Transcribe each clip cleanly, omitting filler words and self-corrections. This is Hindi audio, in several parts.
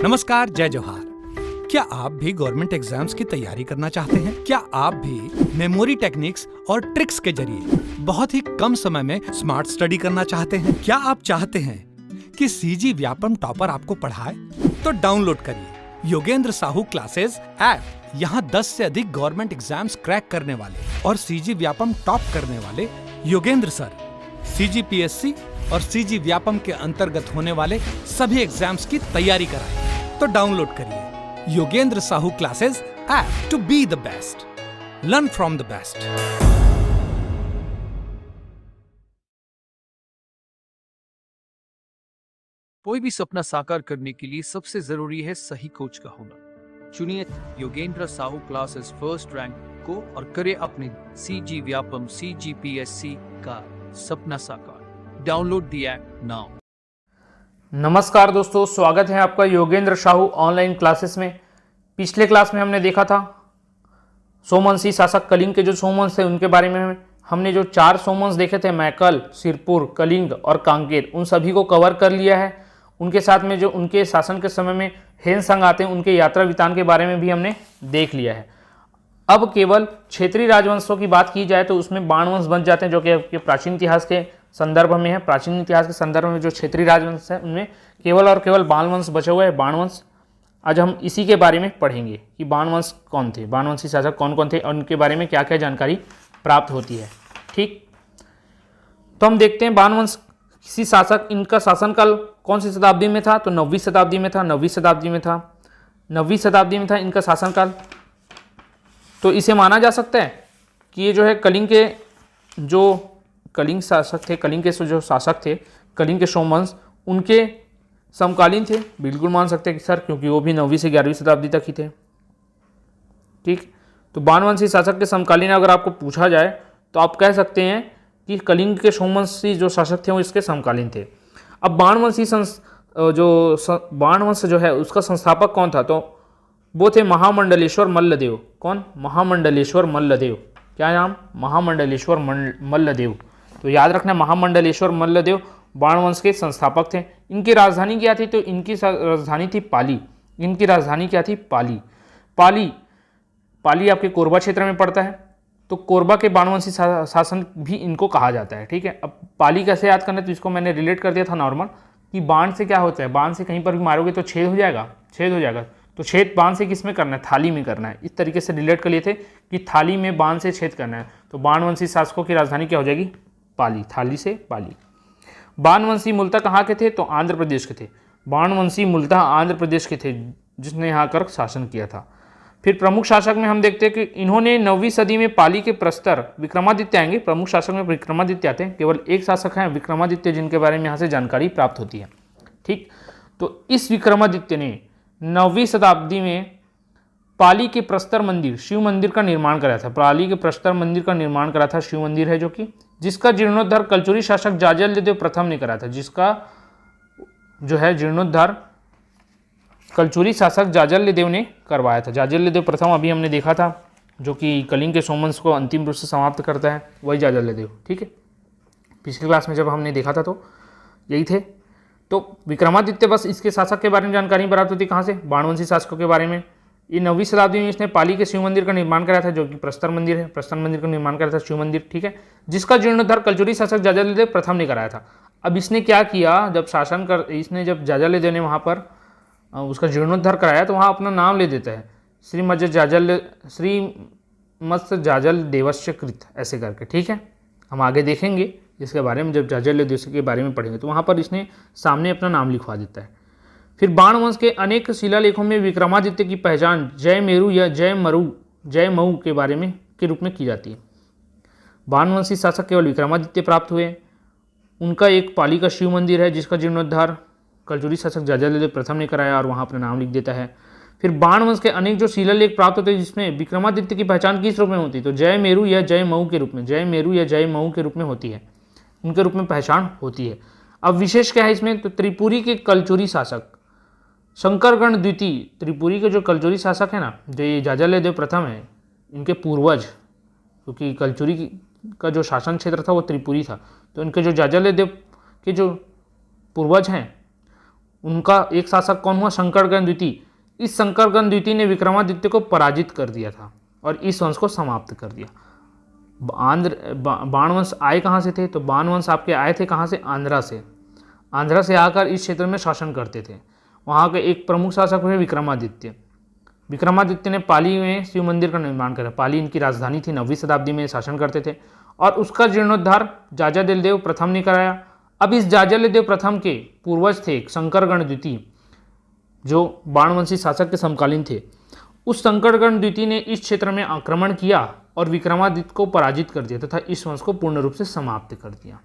नमस्कार, जय जोहार। क्या आप भी गवर्नमेंट एग्जाम्स की तैयारी करना चाहते हैं? क्या आप भी मेमोरी टेक्निक्स और ट्रिक्स के जरिए बहुत ही कम समय में स्मार्ट स्टडी करना चाहते हैं? क्या आप चाहते हैं कि सीजी व्यापम टॉपर आपको पढ़ाए? तो डाउनलोड करिए योगेंद्र साहू क्लासेस ऐप। यहाँ 10 से अधिक गवर्नमेंट एग्जाम्स क्रैक करने वाले और सीजी व्यापम टॉप करने वाले योगेंद्र सर सीजीपीएससी और सीजी व्यापम के अंतर्गत होने वाले सभी एग्जाम्स की तैयारी कराएं। तो डाउनलोड करिए Yogendra Sahu classes app to be the best, learn from the best. कोई भी सपना साकार करने के लिए सबसे जरूरी है सही कोच का होना। चुनिए Yogendra Sahu classes first rank को और करे अपने सीजी व्यापम सीजीपीएससी का सपना साकार। Download the app now. नमस्कार दोस्तों, स्वागत है आपका योगेंद्र साहू ऑनलाइन क्लासेस में। पिछले क्लास में हमने देखा था सोमवंशी शासक कलिंग के जो सोमवंश थे उनके बारे में। हमने जो 4 सोमवंश देखे थे, मैकल, सिरपुर, कलिंग और कांकेर, उन सभी को कवर कर लिया है। उनके साथ में जो उनके शासन के समय में हेनसंग आते हैं, उनके यात्रा वृत्तांत के बारे में भी हमने देख लिया है। अब केवल क्षेत्रीय राजवंशों की बात की जाए तो उसमें बाणवंश बन जाते हैं, जो कि प्राचीन इतिहास के संदर्भ में है। प्राचीन इतिहास के संदर्भ में जो क्षेत्रीय राजवंश है उनमें केवल और केवल बाणवंश बचे हुए हैं, बाणवंश। आज हम इसी के बारे में पढ़ेंगे कि बाणवंश कौन थे, बाणवंशी शासक कौन कौन थे और उनके बारे में क्या क्या जानकारी प्राप्त होती है। ठीक, तो हम देखते हैं बाणवंश किसी शासक, इनका शासनकाल कौन सी शताब्दी में था? तो 9वीं शताब्दी में था। 9वीं शताब्दी में था, 9वीं शताब्दी में था इनका शासनकाल। तो इसे माना जा सकता है कि ये जो है कलिंग के जो कलिंग शासक थे, कलिंग के जो शासक थे, कलिंग के सोमवंश, उनके समकालीन थे। बिल्कुल मान सकते हैं कि सर, क्योंकि वो भी 9वीं से 11वीं शताब्दी तक ही थे। ठीक, तो बाणवंशी शासक के समकालीन अगर आपको पूछा जाए तो आप कह सकते हैं कि कलिंग के सोमवंशी जो शासक थे वो इसके समकालीन थे। अब बाणवंश जो है उसका संस्थापक कौन था? तो वो थे महामंडलेश्वर मल्लदेव। कौन? महामंडलेश्वर मल्लदेव। क्या नाम? महामंडलेश्वर मल्लदेव। तो याद रखना, महामंडलेश्वर मल्लदेव बाणवंश के संस्थापक थे। इनकी राजधानी क्या थी? तो इनकी राजधानी थी पाली। इनकी राजधानी क्या थी? पाली। पाली आपके कोरबा क्षेत्र में पड़ता है, तो कोरबा के बाणवंशी शासन भी इनको कहा जाता है। ठीक है, अब पाली कैसे याद करना है? तो इसको मैंने रिलेट कर दिया था नॉर्मल, कि बाण से क्या होता है, बाण से कहीं पर भी मारोगे तो छेद हो जाएगा, छेद हो जाएगा। तो छेद बाण से किस में करना है? थाली में करना है। इस तरीके से रिलेट कर लिए थे कि थाली में बाण से छेद करना है। तो बाणवंशी शासकों की राजधानी क्या हो जाएगी? पाली। थाली से पाली। बाणवंशी मूलतः कहाँ के थे? तो आंध्र प्रदेश के थे। बाणवंशी मूलतः आंध्र प्रदेश के थे, जिसने यहाँ कर शासन किया था। फिर प्रमुख शासक में हम देखते हैं कि इन्होंने 9वीं सदी में पाली के प्रस्तर विक्रमादित्य आएंगे। प्रमुख शासक में विक्रमादित्य आते हैं। केवल एक शासक हैं विक्रमादित्य, जिनके बारे में यहाँ से जानकारी प्राप्त होती है। ठीक, तो इस विक्रमादित्य ने 9वीं शताब्दी में पाली के प्रस्तर मंदिर, शिव मंदिर का निर्माण कराया था। पाली के प्रस्तर मंदिर का निर्माण करा था, शिव मंदिर है जो कि, जिसका जीर्णोद्धार कलचुरी शासक जाजल्यदेव प्रथम ने करा था। जिसका जो है जीर्णोद्धार कलचुरी शासक जाजल्यदेव ने करवाया था। जाजल्यदेव प्रथम अभी हमने देखा था, जो कि कलिंग के सोमवंश को अंतिम रूप से समाप्त करता है, वही जाजल्यदेव। ठीक है, पिछली क्लास में जब हमने देखा था तो यही थे। तो विक्रमादित्य, बस इसके शासक के बारे में जानकारी प्राप्त होती कहाँ से? बाणवंशी शासकों के बारे में। ये 9वीं शताब्दी में इसने पाली के शिव मंदिर का निर्माण कराया था, जो कि प्रस्तर मंदिर है। प्रस्तर मंदिर का निर्माण कराया था, शिव मंदिर। ठीक है, जिसका जीर्णोद्धार कलचुरी शासक जाजल्यदेव प्रथम ने कराया था। अब इसने क्या किया, जब जाजल्यदेव ने वहाँ पर उसका जीर्णोद्धार कराया तो वहाँ अपना नाम ले देता है, श्रीमद जाजल्यदेवस्य कृत, ऐसे करके। ठीक है, हम आगे देखेंगे इसके बारे में, जब जाजल्यदेव के बारे में पढ़ेंगे तो वहाँ पर इसने सामने अपना नाम लिखवा देता है। फिर बाणवंश के अनेक शिलालेखों में विक्रमादित्य की पहचान जय मेरु या जय मऊ के बारे में के रूप में की जाती है। बाणवंशी शासक केवल विक्रमादित्य प्राप्त हुए। उनका एक पाली का शिव मंदिर है, जिसका जीर्णोद्धार कलचुरी शासक जाजल्यदेव प्रथम ने कराया और वहाँ अपना नाम लिख देता है। फिर बाणवंश के अनेक जो शिलालेख प्राप्त होते हैं, जिसमें विक्रमादित्य की पहचान किस रूप में होती है? तो जय मेरु या जय मऊ के रूप में, जय मेरु या जय मऊ के रूप में होती है, उनके रूप में पहचान होती है। अब विशेष क्या है इसमें? तो त्रिपुरी के कलचुरी शासक शंकरगण द्वितीय, त्रिपुरी के जो कलचुरी शासक है ना, जो ये जाजल्यदेव प्रथम है, इनके पूर्वज, क्योंकि कलचुरी का जो शासन क्षेत्र था वो त्रिपुरी था, तो इनके जो जाजल्यदेव के जो पूर्वज हैं उनका एक शासक कौन हुआ? शंकरगण द्वितीय। इस शंकरगण द्वितीय ने विक्रमादित्य को पराजित कर दिया था और इस वंश को समाप्त कर दिया। बाणवंश आए कहाँ से थे? तो बाणवंश आपके आए थे कहाँ से? आंध्रा से। आंध्रा से आकर इस क्षेत्र में शासन करते थे। वहाँ के एक प्रमुख शासक हुए विक्रमादित्य। विक्रमादित्य ने पाली में शिव मंदिर का निर्माण करा। पाली इनकी राजधानी थी, 9वीं शताब्दी में शासन करते थे और उसका जीर्णोद्धार जाजादिलदेव प्रथम ने कराया। अब इस जाजादिलदेव प्रथम के पूर्वज थे शंकरगण द्वितीय, जो बाणवंशी शासक के समकालीन थे। उस शंकरगण द्वितीय ने इस क्षेत्र में आक्रमण किया और विक्रमादित्य को पराजित कर दिया तथा इस वंश को पूर्ण रूप से समाप्त कर दिया।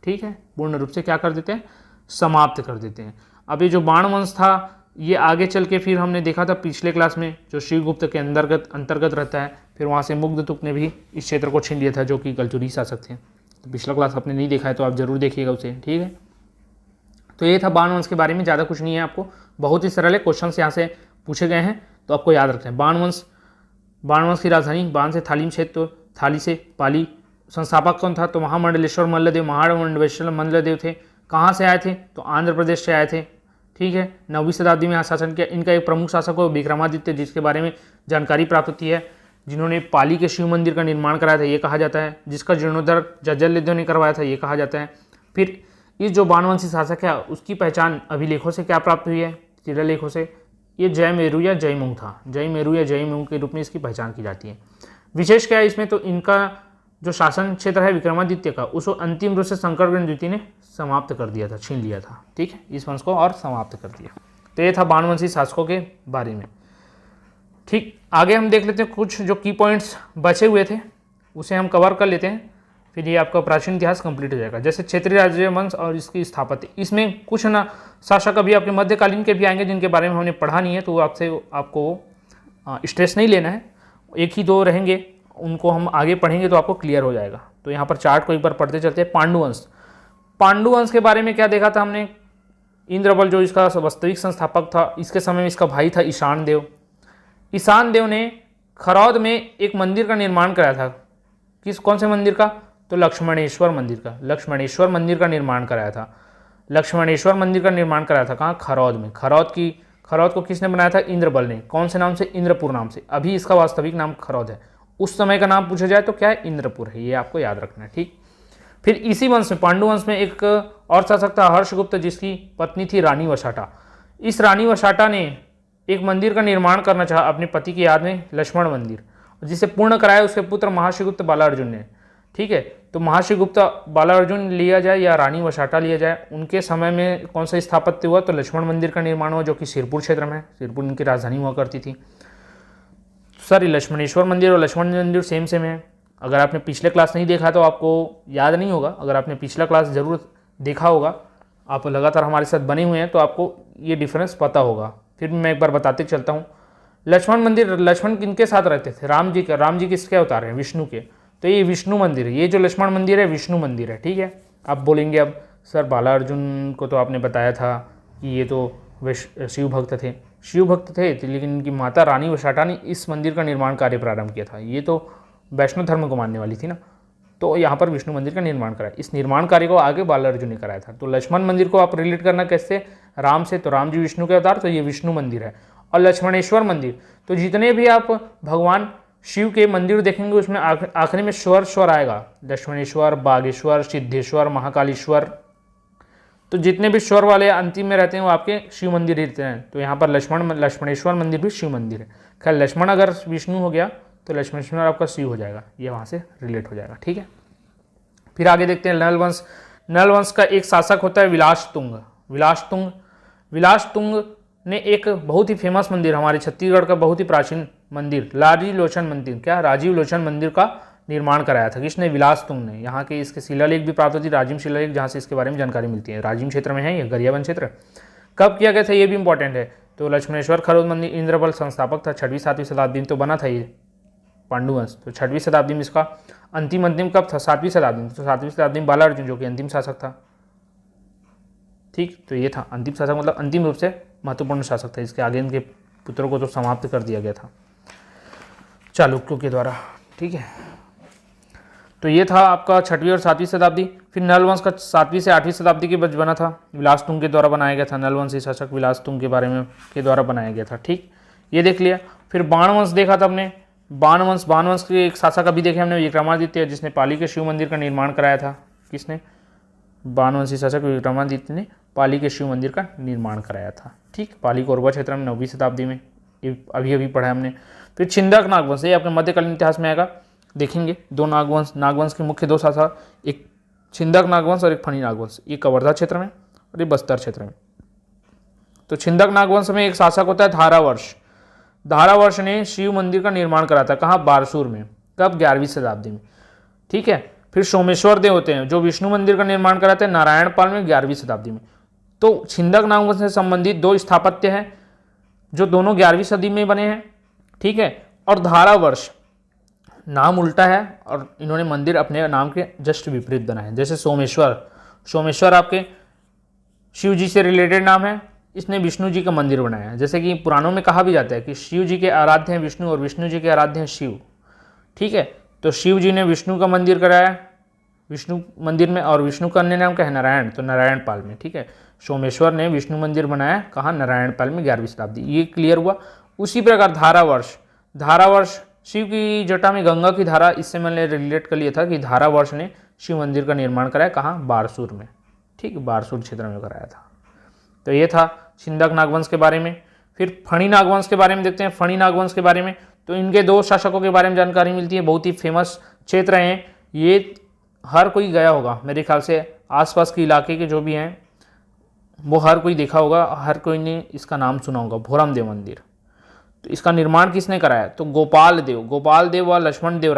ठीक है, पूर्ण रूप से क्या कर देते हैं? समाप्त कर देते हैं। अब ये जो बाणवंश था ये आगे चल के फिर हमने देखा था पिछले क्लास में, जो शिवगुप्त के अंतर्गत रहता है। फिर वहाँ से मुग्धतुक ने भी इस क्षेत्र को छीन लिया था, जो कि गलचुरी शासक थे। तो पिछला क्लास आपने नहीं देखा है तो आप जरूर देखिएगा उसे। ठीक है, तो ये था बाणवंश के बारे में। ज़्यादा कुछ नहीं है, आपको बहुत ही सरल है, क्वेश्चन यहाँ से पूछे गए हैं तो आपको याद रखना है। बाणवंश की राजधानी बाण से थाली में क्षेत्र, तो थाली से पाली। संस्थापक कौन था? तो महामंडलेश्वर मल्लदेव थे। कहाँ से आए थे? तो आंध्र प्रदेश से आए थे। ठीक है, 9वीं शताब्दी में यहाँ शासन किया। इनका एक प्रमुख शासक हो विक्रमादित्य, जिसके बारे में जानकारी प्राप्त होती है, जिन्होंने पाली के शिव मंदिर का निर्माण कराया था, ये कहा जाता है। जिसका जीर्णोद्धार जाजादिलदेव ने करवाया था, ये कहा जाता है। फिर ये जो बाणवंशी शासक है उसकी पहचान अभिलेखों से क्या प्राप्त हुई है? शिलालेखों से। ये जयमेरु या जयमुंग था। जयमेरु या जयमुंग के रूप में इसकी पहचान की जाती है। विशेष क्या है इसमें? तो इनका जो शासन क्षेत्र है विक्रमादित्य का, उसको अंतिम रूप से शंकरगण द्वितीय ने समाप्त कर दिया था, छीन लिया था। ठीक है, इस वंश को और समाप्त कर दिया। तो ये था बाणवंशी शासकों के बारे में। ठीक, आगे हम देख लेते हैं कुछ जो की पॉइंट्स बचे हुए थे, उसे हम कवर कर लेते हैं, फिर ये आपका प्राचीन इतिहास कंप्लीट हो जाएगा। जैसे क्षेत्रीय राज्य वंश और इसकी स्थापत्य, इसमें कुछ ना शासक अभी आपके मध्यकालीन के भी आएंगे जिनके बारे में हमने पढ़ा नहीं है, तो आपको स्ट्रेस नहीं लेना है। एक ही दो रहेंगे, उनको हम आगे पढ़ेंगे तो आपको क्लियर हो जाएगा। तो यहाँ पर चार्ट को एक बार पढ़ते चलते हैं। पांडुवंश। पांडुवंश के बारे में क्या देखा था हमने? इंद्रबल जो इसका वास्तविक संस्थापक था, इसके समय में इसका भाई था ईशान देव। ईशान देव ने खरौद में एक मंदिर का निर्माण कराया था। कौन से मंदिर का? तो लक्ष्मणेश्वर मंदिर का। लक्ष्मणेश्वर मंदिर का निर्माण कराया था। लक्ष्मणेश्वर मंदिर का निर्माण कराया था कहाँ? खरौद में। खरौद को किसने बनाया था? इंद्रबल ने। कौन से नाम से? इंद्रपुर नाम से। अभी इसका वास्तविक नाम खरौद है। उस समय का नाम पूछा जाए तो क्या है? इंद्रपुर है। ये आपको याद रखना है। ठीक, फिर इसी वंश में पांडुवंश में एक और शासक था हर्षगुप्त, जिसकी पत्नी थी रानी वशाटा। इस रानी वशाटा ने एक मंदिर का निर्माण करना चाहा अपने पति की याद में, लक्ष्मण मंदिर, जिसे पूर्ण कराया उसके पुत्र महाशिवगुप्त बालार्जुन ने। ठीक है, तो महाशिवगुप्त बालार्जुन लिया जाए या रानी वशाटा लिया जाए, उनके समय में कौन सा स्थापत्य हुआ? तो लक्ष्मण मंदिर का निर्माण हुआ, जो कि सिरपुर क्षेत्र में है। सिरपुर इनकी राजधानी हुआ करती थी। सॉरी, लक्ष्मणेश्वर मंदिर और लक्ष्मण मंदिर सेम है। अगर आपने पिछले क्लास नहीं देखा तो आपको याद नहीं होगा। अगर आपने पिछला क्लास जरूर देखा होगा, आप लगातार हमारे साथ बने हुए हैं, तो आपको ये डिफरेंस पता होगा। फिर मैं एक बार बताते चलता हूँ। लक्ष्मण मंदिर, लक्ष्मण किनके साथ रहते थे? राम जी का। राम जी किसके अवतार हैं? विष्णु के। तो ये विष्णु मंदिर है। ये जो लक्ष्मण मंदिर है विष्णु मंदिर है। ठीक है, आप बोलेंगे अब सर बालार्जुन को तो आपने बताया था कि ये तो शिव भक्त थे। शिव भक्त थे, लेकिन इनकी माता रानी वशाटा ने इस मंदिर का निर्माण कार्य प्रारंभ किया था। ये तो वैष्णव धर्म को मानने वाली थी ना, तो यहाँ पर विष्णु मंदिर का निर्माण कराया। इस निर्माण कार्य को आगे बालार्जुन ने कराया था। तो लक्ष्मण मंदिर को आप रिलेट करना कैसे? राम से, तो राम जी विष्णु के अवतार, तो ये विष्णु मंदिर है। और लक्ष्मणेश्वर मंदिर, तो जितने भी आप भगवान शिव के मंदिर देखेंगे उसमें आखिरी में स्वर आएगा। लक्ष्मणेश्वर, बागेश्वर, सिद्धेश्वर, महाकालेश्वर, तो जितने भी स्वर वाले अंतिम में रहते हैं वो आपके शिव मंदिर रहते हैं। तो यहाँ पर लक्ष्मणेश्वर मंदिर भी शिव मंदिर है। खैर, लक्ष्मण अगर विष्णु हो गया तो लक्ष्मणेश्वर आपका शिव हो जाएगा, ये वहाँ से रिलेट हो जाएगा। ठीक है, फिर आगे देखते हैं नल वंश। नल वंश का एक शासक होता है विलासतुंग ने एक बहुत ही फेमस मंदिर, हमारे छत्तीसगढ़ का बहुत ही प्राचीन मंदिर राजीव लोचन मंदिर, क्या राजीव लोचन मंदिर का निर्माण कराया था। किसने? विलासतुंग ने। यहाँ के इसके शिलालेख भी प्राप्त होती है, राजिम शिलालेख, जहाँ से इसके बारे में जानकारी मिलती है। राजिम क्षेत्र में है ये, गरियाबंद क्षेत्र। कब किया गया था ये भी इंपॉर्टेंट है। तो लक्ष्मणेश्वर खरौद मंदिर, इंद्रबल संस्थापक था। 6वीं-7वीं शताब्दी में तो बना था ये पांडुवंश। तो 6वीं शताब्दी में इसका अंतिम कब था? 7वीं शताब्दी में। तो 7वीं शताब्दी में बालार्जुन जो कि अंतिम शासक था। ठीक, तो ये था अंतिम शासक, मतलब अंतिम रूप से महत्वपूर्ण शासक था। इसके आगे इनके पुत्रों को तो समाप्त कर दिया गया था चालुक्यों के द्वारा। ठीक है, तो ये था आपका 6वीं और 7वीं शताब्दी। फिर नल वंश का 7वीं से 8वीं शताब्दी के बीच बना था, विलास तुंग के द्वारा बनाया गया था। नल वंशी शासक विलास तुंग के बारे में के द्वारा बनाया गया था। ठीक, ये देख लिया। फिर बाण वंश देखा था हमने। बाण वंश के एक शासक अभी देखे हमने, विक्रमादित्य, जिसने पाली के शिव मंदिर का निर्माण कराया था। किसने? बाणवंशी शासक विक्रमादित्य ने पाली के शिव मंदिर का निर्माण कराया था। ठीक, पाली कोरबा क्षेत्र में 9वीं शताब्दी में, ये अभी पढ़ा हमने। फिर छिंदक नागवंश, ये आपके मध्यकालीन इतिहास में आएगा, देखेंगे। दो नागवंश के मुख्य दो शासक, एक छिंदक नागवंश और एक फणी नागवंश। ये कवर्धा क्षेत्र में और ये बस्तर क्षेत्र में। तो छिंदक नागवंश में एक शासक होता है धारावर्ष। धारावर्ष ने शिव मंदिर का निर्माण करा था। कहाँ? बारसूर में। कब? 11वीं शताब्दी में। ठीक है। फिर सोमेश्वर देव होते हैं जो विष्णु मंदिर का निर्माण कराते हैं नारायणपाल में 11वीं शताब्दी में। तो छिंदक नागवंश से संबंधित दो स्थापत्य हैं जो दोनों 11वीं सदी में बने हैं। ठीक है। और धारावर्ष नाम उल्टा है और इन्होंने मंदिर अपने नाम के जस्ट विपरीत बनाए हैं। जैसे सोमेश्वर आपके शिव जी से रिलेटेड नाम है, इसने विष्णु जी का मंदिर बनाया है। जैसे कि पुराणों में कहा भी जाता है कि शिव जी के आराध्य हैं विष्णु और विष्णु जी के आराध्य हैं शिव। ठीक है। तो शिव जी ने विष्णु का मंदिर कराया विष्णु मंदिर में, और विष्णु का अन्य नाम क्या है? नारायण, तो नारायणपाल में। ठीक है। सोमेश्वर ने विष्णु मंदिर बनाया कहाँ? नारायणपाल में 11वीं शताब्दी। ये क्लियर हुआ। उसी प्रकार धारावर्ष शिव की जटा में गंगा की धारा, इससे मैंने रिलेट कर लिया था कि धारावर्ष ने शिव मंदिर का निर्माण कराया कहाँ? बारसूर में। ठीक, बारसूर क्षेत्र में कराया था। तो ये था छिंदक नागवंश के बारे में। फिर फणी नागवंश के बारे में देखते हैं। फणी नागवंश के बारे में तो इनके दो शासकों के बारे में जानकारी मिलती है। बहुत ही फेमस क्षेत्र हैं ये, हर कोई गया होगा मेरे ख्याल से। आसपास के इलाके के जो भी हैं वो हर कोई देखा होगा, हर कोई ने इसका नाम सुना होगा, भोरम देव मंदिर। तो इसका निर्माण किसने कराया? तो गोपाल देव व लक्ष्मण देव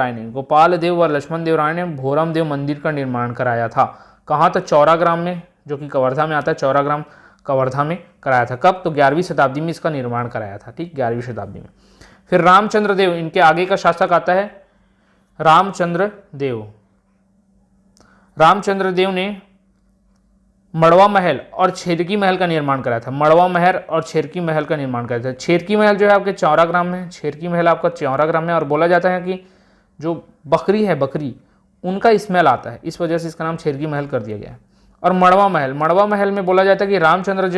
राय ने भोरम देव मंदिर का निर्माण कराया था। कहाँ? तो चौराग्राम में, जो कि कवर्धा में आता है। चौराग्राम कवर्धा में कराया था। कब? तो 11वीं शताब्दी में इसका निर्माण कराया था। ठीक, 11वीं शताब्दी में। फिर रामचंद्र देव, इनके आगे का शासक आता है रामचंद्र देव ने मड़वा महल और छेरकी महल का निर्माण कराया था। छेरकी महल जो है आपके चौराग्राम में, छेरकी महल आपका चौराग्राम में। और बोला जाता है कि जो बकरी है, उनका स्मेल आता है, इस वजह से इसका नाम छेरकी महल कर दिया गया है। और मड़वा महल में बोला जाता है कि रामचंद्र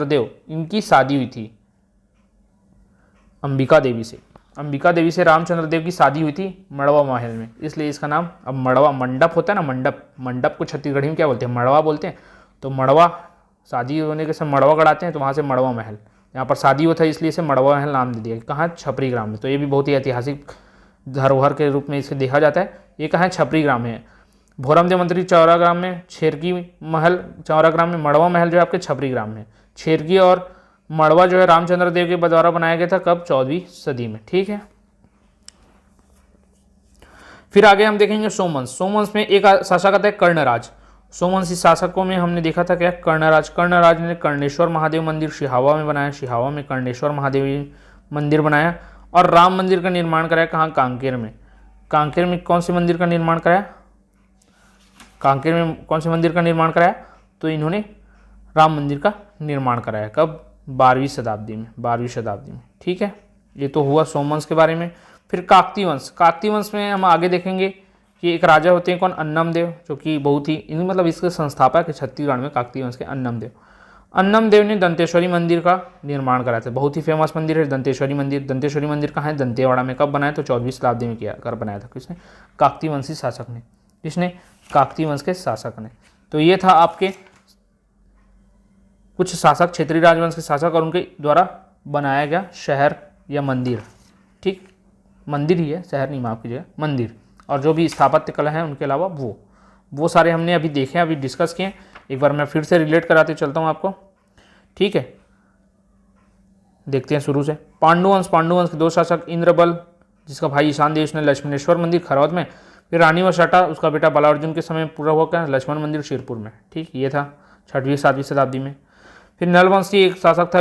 देव इनकी शादी हुई थी अंबिका देवी से रामचंद्र देव की शादी हुई थी मड़वा महल में, इसलिए इसका नाम, अब मड़वा मंडप होता है ना, मंडप को छत्तीसगढ़ी में क्या बोलते हैं? मड़वा बोलते हैं। तो मड़वा, शादी होने के समय मड़वा गड़ाते हैं, तो वहाँ से मड़वा महल, यहाँ पर शादी होता है इसलिए इसे मड़वा महल नाम दे दिया। कहाँ? छपरी ग्राम में। तो ये भी बहुत ही ऐतिहासिक धरोहर के रूप में इसे देखा जाता है। ये कहाँ है? छपरी ग्राम में है। भोरम देव मंदिर चौराग्राम में, छेरकी महल चौराग्राम में, मड़वा महल जो है आपके छपरी ग्राम में। छेरकी और मड़वा जो है रामचंद्र देव के द्वारा बनाया गया था। कब? 14वीं सदी में। ठीक है। फिर आगे हम देखेंगे सोमवंश में एक शासक आता है कर्णराज। सोमवंशी शासकों में हमने देखा था क्या? कर्णराज ने कर्णेश्वर महादेव मंदिर शिहावा में बनाया। शिहावा में कर्णेश्वर महादेव मंदिर बनाया और राम मंदिर का निर्माण कराया। कहाँ? कांकेर में। कांकेर में कौन से मंदिर का निर्माण कराया? तो इन्होंने राम मंदिर का निर्माण कराया। कब? 12वीं शताब्दी में। ठीक है। ये तो हुआ सोमवंश के बारे में। फिर काकती वंश में हम आगे देखेंगे कि एक राजा होते हैं कौन? अन्नम देव, जो कि बहुत ही मतलब इसके संस्थापक है छत्तीसगढ़ में, काकती वंश के अन्नम देव ने दंतेश्वरी मंदिर का निर्माण कराया था। बहुत ही फेमस मंदिर है दंतेश्वरी मंदिर कहाँ है? दंतेवाड़ा में। कब बनाया? तो 14वीं शताब्दी में बनाया था। किसने? काकती वंशी शासक ने। किसने? काकती वंश के शासक ने। तो ये था आपके कुछ शासक, क्षेत्रीय राजवंश के शासक और उनके द्वारा बनाया गया शहर या मंदिर। ठीक, मंदिर ही है, शहर नहीं, माफ कीजिएगा, मंदिर। और जो भी स्थापत्य कला है उनके अलावा वो सारे हमने अभी देखे, अभी डिस्कस किए। एक बार मैं फिर से रिलेट कराते चलता हूँ आपको। ठीक है, देखते हैं शुरू से। पांडुवंश के दो शासक, इंद्रबल जिसका भाई ईशान देव ने लक्ष्मणेश्वर मंदिर खरौद में। फिर रानी वशाटा, उसका बेटा बालार्जुन के समय पूरा हुआ क्या? लक्ष्मण मंदिर शिरपुर में। ठीक, ये था 6वीं 7वीं शताब्दी में। फिर नलवंशी एक शासक था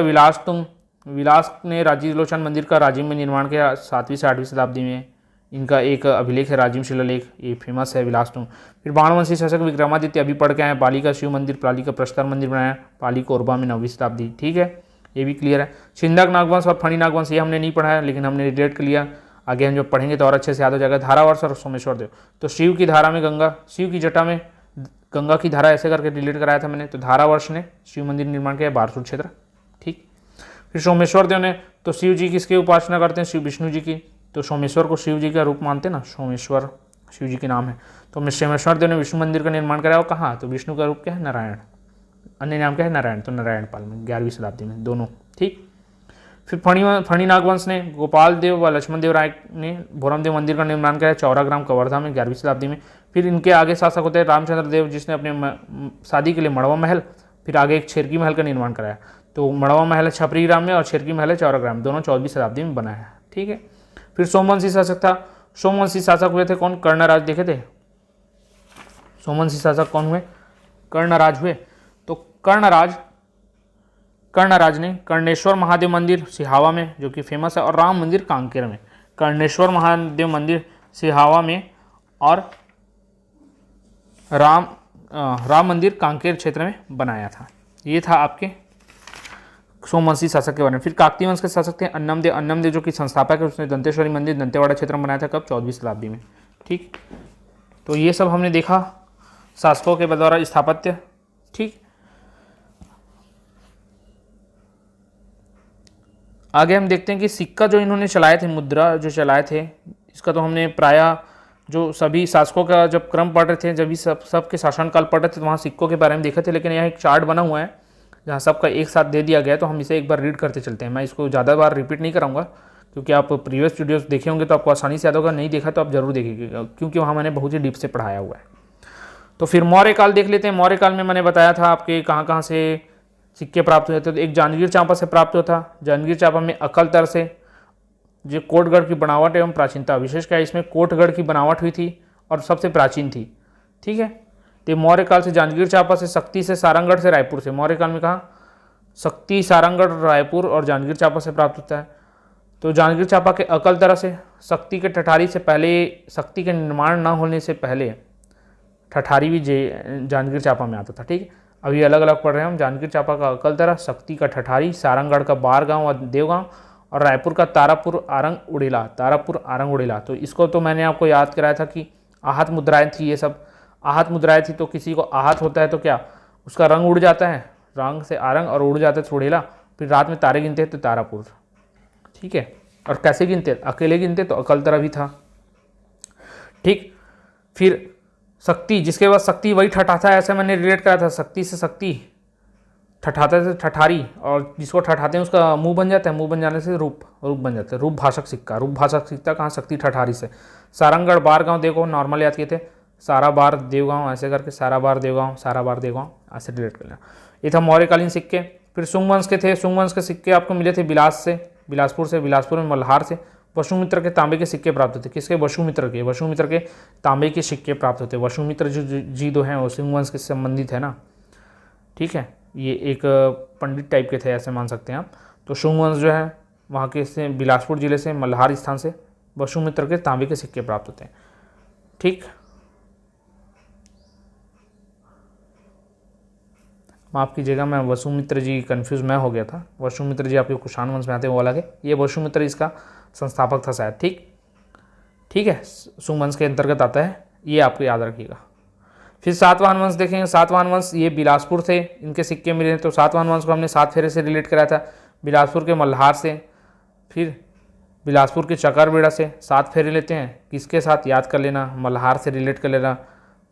विलास ने राजीव लोचन मंदिर का राजिम में निर्माण किया 7वीं से 8वीं शताब्दी में। इनका एक अभिलेख है राजिम शिलालेख, ये फेमस है विलासतुंग। फिर बाणवंशी शासक विक्रमादित्य अभी पढ़ के आए, पाली का शिव मंदिर, पाली का प्रस्तर मंदिर बनाया, पाली कोरबा में 9वीं शताब्दी। ठीक है, ये भी क्लियर है। छिंदक नागवंश और फणी नागवंश ये हमने नहीं पढ़ा है, लेकिन हमने रिलेट कर लिया। आगे हम जब पढ़ेंगे तो और अच्छे से याद हो जाएगा। धारावर्ष और सोमेश्वर देव, तो शिव की धारा में गंगा, शिव की जटा में गंगा की धारा, ऐसे करके रिलेट कराया था मैंने। तो धारावर्ष ने शिव मंदिर निर्माण किया बारसूर क्षेत्र, ठीक। फिर सोमेश्वर देव ने, तो शिव जी किसकी उपासना करते हैं? शिव विष्णु जी की। तो सोमेश्वर को शिव जी का रूप मानते हैं ना, सोमेश्वर शिव जी के नाम है। तो सोमेश्वर देव ने विष्णु मंदिर का निर्माण कराया, और कहाँ? तो विष्णु का रूप क्या है? नारायण, अन्य नाम क्या है? नारायण। तो नारायण पाल में 11वीं शताब्दी में दोनों, ठीक। फिर फणी नागवंश ने गोपाल देव व लक्ष्मण देव राय ने भोरम देव मंदिर का निर्माण कराया चौरा ग्राम कवर्धा में 11वीं शताब्दी में। फिर इनके आगे शासक होते हैं रामचंद्र देव, जिसने अपने शादी के लिए मड़वा महल, फिर आगे एक छेरकी महल का निर्माण कराया। तो मड़वा महल है छपरी ग्राम में और छेरकी महल है चौरा ग्राम, दोनों 14वीं शताब्दी में बनाया है, ठीक है। फिर सोमवंशी शासक था, सोमवंशी शासक हुए थे कौन? कर्णराज, देखे थे सोमवंशी शासक कौन हुए? कर्णराज हुए। तो कर्णराज ने कर्णेश्वर महादेव मंदिर सिहावा में, जो कि फेमस है, और राम मंदिर कांकेर में। कर्णेश्वर महादेव मंदिर सिहावा में और राम मंदिर कांकेर क्षेत्र में बनाया था। ये था आपके सोमवंशी शासक के बारे में। फिर काकतीय वंश के शासक थे अन्नमदेव जो कि संस्थापक है, उसने दंतेश्वरी मंदिर दंतेवाड़ा क्षेत्र में बनाया था, कब? 14वीं शताब्दी में, ठीक। तो ये सब हमने देखा शासकों के द्वारा स्थापत्य, ठीक। आगे हम देखते हैं कि सिक्का जो इन्होंने चलाए थे, मुद्रा जो चलाए थे, इसका तो हमने प्रायः जो सभी शासकों का जब क्रम पढ़ रहे थे, जब भी सबके शासनकाल पढ़ रहे थे, तो वहाँ सिक्कों के बारे में देखे थे। लेकिन यहाँ एक चार्ट बना हुआ है जहाँ सबका एक साथ दे दिया गया है, तो हम इसे एक बार रीड करते चलते हैं। मैं इसको ज़्यादा बार रिपीट नहीं कराऊंगा, क्योंकि आप प्रीवियस वीडियोस देखे होंगे तो आपको आसानी से याद होगा, नहीं देखा तो आप जरूर देखिएगा, क्योंकि वहाँ मैंने बहुत ही डीप से पढ़ाया हुआ है। तो फिर मौर्य काल देख लेते हैं। मौर्य काल में मैंने बताया था आपके कहाँ कहाँ से सिक्के प्राप्त हुए थे। तो एक जांजगीर चांपा से प्राप्त हुआ था। जांजगीर चांपा में अकलतर से, जो कोटगढ़ की बनावट एवं प्राचीनता, विशेष क्या इसमें कोटगढ़ की बनावट हुई थी और सबसे प्राचीन थी, ठीक है। तो मौर्य काल से जांजगीर चांपा से, शक्ति से, सारंगढ़ से, रायपुर से। मौर्य काल में कहाँ? शक्ति, सारंगढ़, रायपुर और जांजगीर चांपा से प्राप्त होता है। तो जांजगीर चांपा के अकलतरा से, शक्ति के ठठारी से पहले, शक्ति के निर्माण न होने से पहले ठठारी भी जांजगीर चांपा में आता था, ठीक है। अभी अलग अलग पढ़ रहे हैं हम। जांजगीर चांपा का अकलतरा, शक्ति का ठठारी, सारंगढ़ का बारगांव और देवगांव, और रायपुर का तारापुर आरंग उड़ेला। तो इसको तो मैंने आपको याद कराया था कि आहत मुद्राएं थी, ये सब आहत मुद्राएं थी। तो किसी को आहत होता है तो क्या उसका रंग उड़ जाता है, रंग से आरंग, और उड़ जाता है तो उड़ेला। फिर रात में तारे गिनते हैं तो तारापुर, ठीक है। और कैसे गिनते? अकेले गिनते तो अकलतरा भी था, ठीक। फिर शक्ति, जिसके बाद शक्ति वही ठठाता है, ऐसे मैंने रिलेट करा था। शक्ति से शक्ति, ठठाते से ठठारी, और जिसको ठठाते हैं उसका मुंह बन जाता है, मुंह बन जाने से रूप बन जाता है। रूप भाषक सिक्का कहाँ? शक्ति ठठारी से। सारंगढ़ बारगांव, देखो नॉर्मल याद किए थे, सारा बार देवगांव, ऐसे करके सारा बार देवगांव ऐसे रिलेट कर लेना। ये था मौर्यकालीन सिक्के। फिर शुंग वंश के थे। शुंग वंश के सिक्के आपको मिले थे बिलासपुर में मल्हार से। वसुमित्र के तांबे के सिक्के प्राप्त होते। किसके? वसुमित्र के तांबे के सिक्के प्राप्त होते। वसुमित्र जी दो हैं वो शुंग वंश के संबंधित है ना, ठीक है। ये एक पंडित टाइप के थे, ऐसे मान सकते हैं आप। तो शुंग वंश जो है वहाँ के से बिलासपुर जिले से, मल्हार स्थान से वसुमित्र के तांबे के सिक्के प्राप्त होते हैं, ठीक। माफ़ कीजिएगा, मैं वसुमित्र जी कंफ्यूज मैं हो गया था। वसुमित्र जी आपके कुषाण वंश में आते हैं, वो अलग है। ये वसुमित्र इसका संस्थापक था शायद, ठीक है। शुंग वंश के अंतर्गत आता है, ये आपको याद रखिएगा। फिर सातवाहन वंश देखेंगे। सातवाहन वंश ये बिलासपुर से इनके सिक्के मिले। तो सातवाहन वंश को हमने 7 फेरे से रिलेट कराया था, बिलासपुर के मल्हार से, फिर बिलासपुर के चकरबेड़ा से। 7 फेरे लेते हैं, किसके साथ? याद कर लेना, मल्हार से रिलेट कर लेना।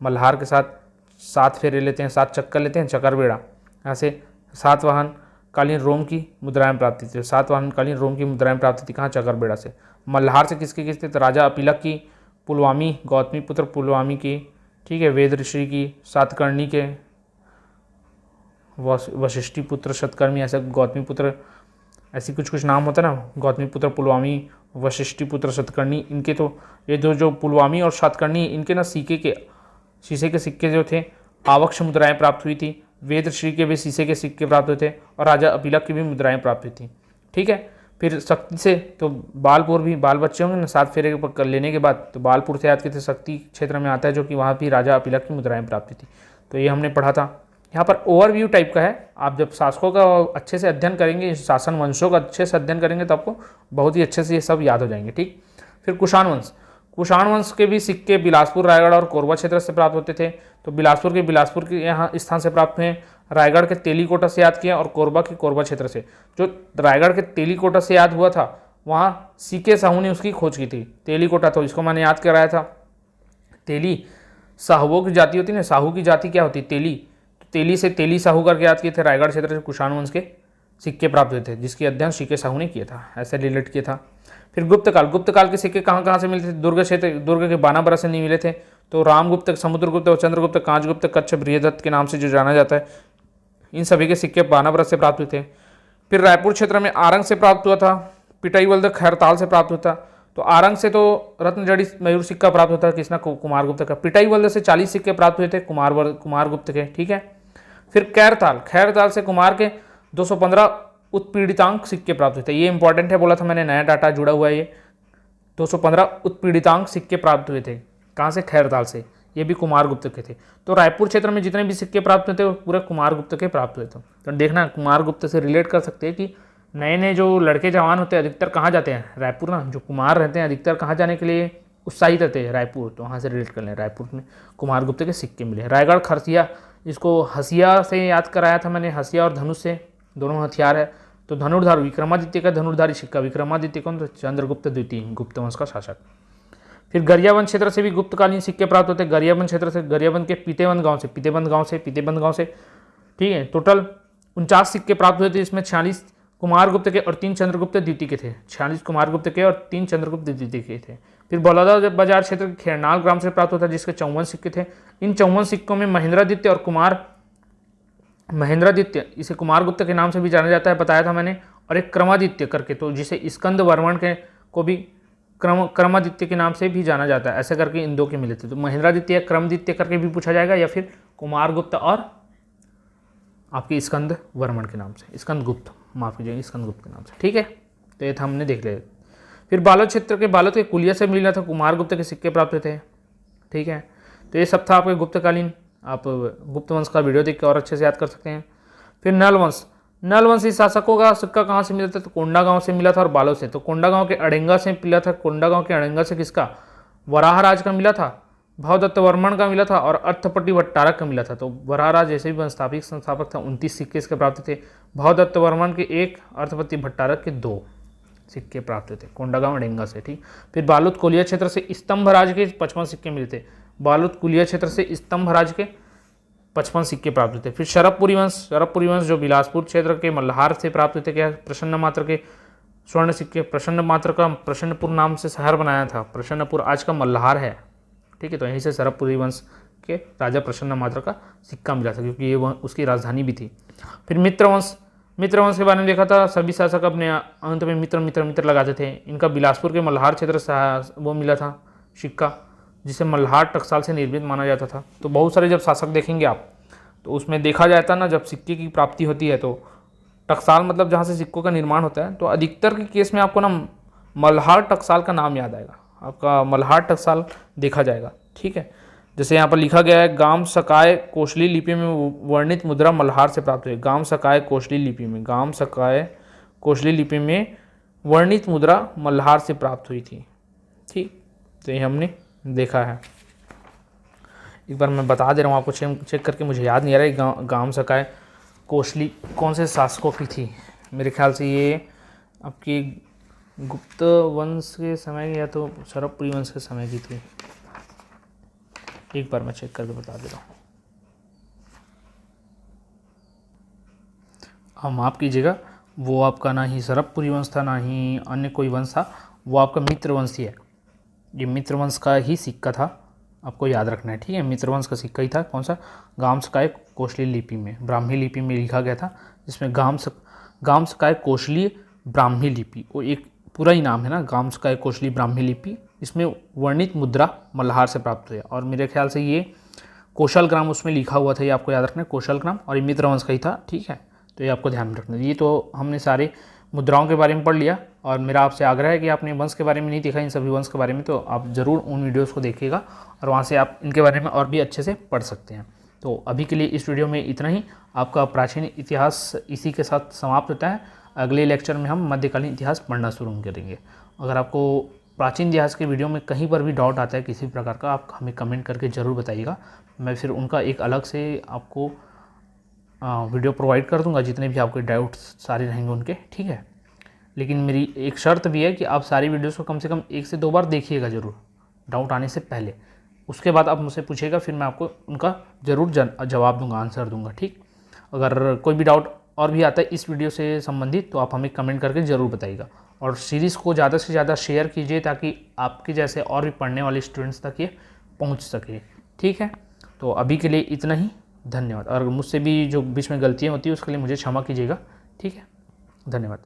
मल्हार के साथ 7 फेरे लेते हैं, 7 चक्कर लेते हैं, चकरबेड़ा। ऐसे सातवाहन कालीन रोम की मुद्राएं प्राप्त थी। सातवाहन कालीन रोम की मुद्राएं प्राप्त थी कहाँ? चकरबेड़ा से। मल्हार से किसके? तो राजा अपिलक की, पुलवामी, गौतमी पुत्र पुलवामी की, ठीक है, वेद ऋषि की, सातकर्णी के, वशिष्ठी पुत्र शतकर्मी, ऐसे गौतमी पुत्र, ऐसी कुछ नाम होता है ना, गौतमी पुत्र पुलवामी, वशिष्ठी पुत्र शतकर्णी। इनके तो ये जो पुलवामी और सातकर्णी, इनके ना शीशे के सिक्के जो थे, आवक्ष मुद्राएं प्राप्त हुई थी। वेद ऋषि के भी शीशे के सिक्के प्राप्त हुए थे, और राजा अपिलक की भी मुद्राएं प्राप्त हुई थी, ठीक है। फिर शक्ति से तो बालपुर भी, बाल बच्चे होंगे ना 7 फेरे कर लेने के बाद, तो बालपुर से याद किए शक्ति क्षेत्र में आता है, जो कि वहाँ भी राजा अपिलक की मुद्राएं प्राप्त थी। तो ये हमने पढ़ा था। यहाँ पर ओवरव्यू टाइप का है। आप जब शासकों का अच्छे से अध्ययन करेंगे, शासन वंशों का अच्छे से अध्ययन करेंगे, तो आपको बहुत ही अच्छे से ये सब याद हो जाएंगे, ठीक। फिर कुषाण वंश, कुषाण वंश के भी सिक्के बिलासपुर, रायगढ़ और कोरबा क्षेत्र से प्राप्त होते थे। तो बिलासपुर के यहाँ स्थान से प्राप्त हुए, रायगढ़ के तेलीकोटा से याद किया और कोरबा के कोरबा क्षेत्र से। जो रायगढ़ के तेलीकोटा से याद हुआ था वहाँ सीके साहू ने उसकी खोज की थी। तेलीकोटा तो इसको मैंने याद कराया था। तेली साहुओं की जाति होती है ना, साहू की जाति क्या होती है? तेली। तेली से तेली साहू करके याद किए थे। रायगढ़ क्षेत्र से कुषाण वंश के सिक्के प्राप्त हुए थे जिसके अध्ययन सीके साहू ने किया था, ऐसे रिलेट किया था। फिर गुप्त काल के सिक्के कहाँ से मिले थे? दुर्ग के बानाबरा से नहीं मिले थे। तो रामगुप्त, समुद्रगुप्त और चंद्रगुप्त, कांचगुप्त, कच्छ, बृहदत्त के नाम से जो जाना जाता है, इन सभी के सिक्के बानाबरा से प्राप्त हुए थे। फिर रायपुर क्षेत्र में आरंग से प्राप्त हुआ था, पिटाईवल्द खैरताल से प्राप्त हुआ था। तो आरंग से तो रत्नजड़ी मयूर सिक्का प्राप्त होता है, किसना? कुमारगुप्त का। पिटाईवल्द से 40 सिक्के प्राप्त हुए थे कुमारगुप्त के, ठीक है। फिर खैरताल से कुमार के 215 उत्पीड़ितांक सिक्के प्राप्त हुए थे। ये इंपॉर्टेंट है, बोला था मैंने, नया डाटा जुड़ा हुआ है। ये 215 उत्पीड़ितांक सिक्के प्राप्त हुए थे, कहाँ से? खैरताल से। ये भी कुमारगुप्त के थे। तो रायपुर क्षेत्र में जितने भी सिक्के प्राप्त हुए थे वो पूरे कुमारगुप्त के प्राप्त हुए थे। तो देखना, कुमारगुप्त से रिलेट कर सकते हैं कि नए नए जो लड़के जवान होते हैं अधिकतर कहाँ जाते हैं? रायपुर ना। जो कुमार रहते हैं अधिकतर कहाँ जाने के लिए उत्साहित रहते हैं? रायपुर। तो वहाँ से रिलेट कर लें, रायपुर में कुमारगुप्त के सिक्के मिले। रायगढ़ खरसिया, इसको हसिया से याद कराया था मैंने, हसिया और धनुष से, दोनों हथियार है। तो धनुर्धार विक्रमादित्य का धनुर्धारी सिक्का। विक्रमादित्य कौन? तो चंद्रगुप्त द्वितीय, गुप्त वंश का शासक। फिर गरियाबंद क्षेत्र से भी गुप्तकालीन सिक्के प्राप्त होते हैं। गरियाबंद क्षेत्र से, गरियाबंद के पीतेबंद गांव से, ठीक है। टोटल 49 सिक्के प्राप्त हुए थे, इसमें 46 कुमारगुप्त के और 3 चंद्रगुप्त द्वितीय के थे। 46 कुमारगुप्त के और 3 चंद्रगुप्त द्वितीय के थे। फिर बलौदा बाजार क्षेत्र के खेरनाल ग्राम से प्राप्त होता है जिसके 54 सिक्के थे। इन 54 सिक्कों में महेंद्रादित्य, इसे कुमारगुप्त के नाम से भी जाना जाता है, बताया था मैंने, और एक क्रमादित्य करके, तो जिसे स्कंद वर्मण के को भी क्रमादित्य के नाम से भी जाना जाता है। ऐसे करके इन दो के मिले थे। तो महेंद्रादित्य या क्रमदित्य करके भी पूछा जाएगा, या फिर कुमारगुप्त और आपके स्कंद वर्मण के नाम से, स्कंदगुप्त, माफ कीजिएगा, स्कंदगुप्त के नाम से, ठीक है। तो ये था, हमने देख लिया। फिर बालोद क्षेत्र के बालोद के कुलिया से मिला था कुमारगुप्त के सिक्के प्राप्त हुए थे, ठीक है। तो ये सब था आपके गुप्तकालीन। आप गुप्त वंश का वीडियो देख के और अच्छे से याद कर सकते हैं। फिर नल वंशी शासकों का सिक्का कहाँ से मिला था? तो कोंडा गांव से मिला था और बालोद से। तो कोंडा गांव के अड़ेंगा से मिला था। कोंडा गांव के अड़ेंगा से किसका? वराहराज का मिला था, भावदत्त वर्मण का मिला था और अर्थपट्टी भट्टारक का मिला था। तो वराहराज जैसे भी संस्थापक था, 29 सिक्के इसके प्राप्त थे। भावदत्त वर्मण के 1, अर्थपट्टी भट्टारक के 2 सिक्के प्राप्त थे कोंडागांव अड़ेंगा से, ठीक। फिर बालोद कोलिया क्षेत्र से स्तंभराज के 55 सिक्के मिले थे। बालोद कुलिया क्षेत्र से स्तंभराज के 55 सिक्के प्राप्त हुए थे। फिर शरभपुरी वंश जो बिलासपुर क्षेत्र के मल्हार से प्राप्त हुए थे। क्या? प्रसन्न मात्र के स्वर्ण सिक्के। प्रसन्न मात्र का प्रसन्नपुर नाम से शहर बनाया था। प्रसन्नपुर आज का मल्हार है, ठीक है। तो यहीं से शरभपुरी वंश के राजा प्रसन्न मात्र का सिक्का मिला था, क्योंकि ये उसकी राजधानी भी थी। फिर मित्र वंश के बारे में देखा था। सभी शासक अपने अंत में मित्र लगाते थे। इनका बिलासपुर के मल्हार क्षेत्र से वो मिला था सिक्का, जिसे मल्हार टकसाल से निर्मित माना जाता था। तो बहुत सारे जब शासक देखेंगे आप, तो उसमें देखा जाता ना, जब सिक्के की प्राप्ति होती है तो टकसाल मतलब जहाँ से सिक्कों का निर्माण होता है, तो अधिकतर के केस में आपको ना मल्हार टकसाल का नाम याद आएगा, आपका मल्हार टकसाल देखा जाएगा, ठीक है। जैसे यहाँ पर लिखा गया है, गाम सकाय कोशली लिपि में वर्णित मुद्रा मल्हार से प्राप्त हुई। गाम सकाय कोशली लिपि में वर्णित मुद्रा मल्हार से प्राप्त हुई थी, ठीक। तो ये हमने देखा है। एक बार मैं बता दे रहा हूँ आपको, चेक करके, मुझे याद नहीं आ रहा है गाम सकाय कोशली कौन से शासकों की थी। मेरे ख्याल से ये आपकी गुप्त वंश के समय या तो शरभपुरी वंश के समय की थी। एक बार मैं चेक करके बता दे रहा हूँ। हाँ, माफ़ कीजिएगा, वो आपका ना ही शरभपुरी वंश था ना ही अन्य कोई वंश था, वो आपका मित्र वंश ही है। ये मित्र वंश का ही सिक्का था, आपको याद रखना है, ठीक है। मित्र वंश का सिक्का ही था। कौन सा? गाम सकाय कोशली लिपि में, ब्राह्मी लिपि में लिखा गया था, जिसमें गाम सकाय कोशली ब्राह्मी लिपि, वो एक पूरा ही नाम है ना, गाम सकाय कोशली ब्राह्मी लिपि। इसमें वर्णित मुद्रा मल्हार से प्राप्त हुई और मेरे ख्याल से ये कौशल ग्राम उसमें लिखा हुआ था, ये आपको याद रखना है, कौशल ग्राम, और ये मित्र वंश का ही था, ठीक है। तो ये आपको ध्यान में रखना है। ये तो हमने सारे मुद्राओं के बारे में पढ़ लिया, और मेरा आपसे आग्रह है कि आपने वंश के बारे में नहीं देखा, इन सभी वंश के बारे में, तो आप ज़रूर उन वीडियोज़ को देखिएगा और वहाँ से आप इनके बारे में और भी अच्छे से पढ़ सकते हैं। तो अभी के लिए इस वीडियो में इतना ही। आपका प्राचीन इतिहास इसी के साथ समाप्त होता है। अगले लेक्चर में हम मध्यकालीन इतिहास पढ़ना शुरू करेंगे। अगर आपको प्राचीन इतिहास के वीडियो में कहीं पर भी डाउट आता है किसी प्रकार का, आप हमें कमेंट करके ज़रूर बताइएगा। मैं फिर उनका एक अलग से आपको वीडियो प्रोवाइड कर दूंगा, जितने भी आपके डाउट्स सारे रहेंगे उनके, ठीक है। लेकिन मेरी एक शर्त भी है कि आप सारी वीडियोस को कम से कम 1 से 2 बार देखिएगा ज़रूर, डाउट आने से पहले। उसके बाद आप मुझसे पूछिएगा, फिर मैं आपको उनका ज़रूर जवाब दूंगा, आंसर दूंगा, ठीक। अगर कोई भी डाउट और भी आता है इस वीडियो से संबंधित तो आप हमें कमेंट करके ज़रूर बताइएगा। और सीरीज़ को ज़्यादा से ज़्यादा शेयर कीजिए ताकि आपके जैसे और भी पढ़ने वाले स्टूडेंट्स तक ये पहुंच सके, ठीक है। तो अभी के लिए इतना ही, धन्यवाद। और मुझसे भी जो बीच में गलतियाँ होती है उसके लिए मुझे क्षमा कीजिएगा, ठीक है। धन्यवाद।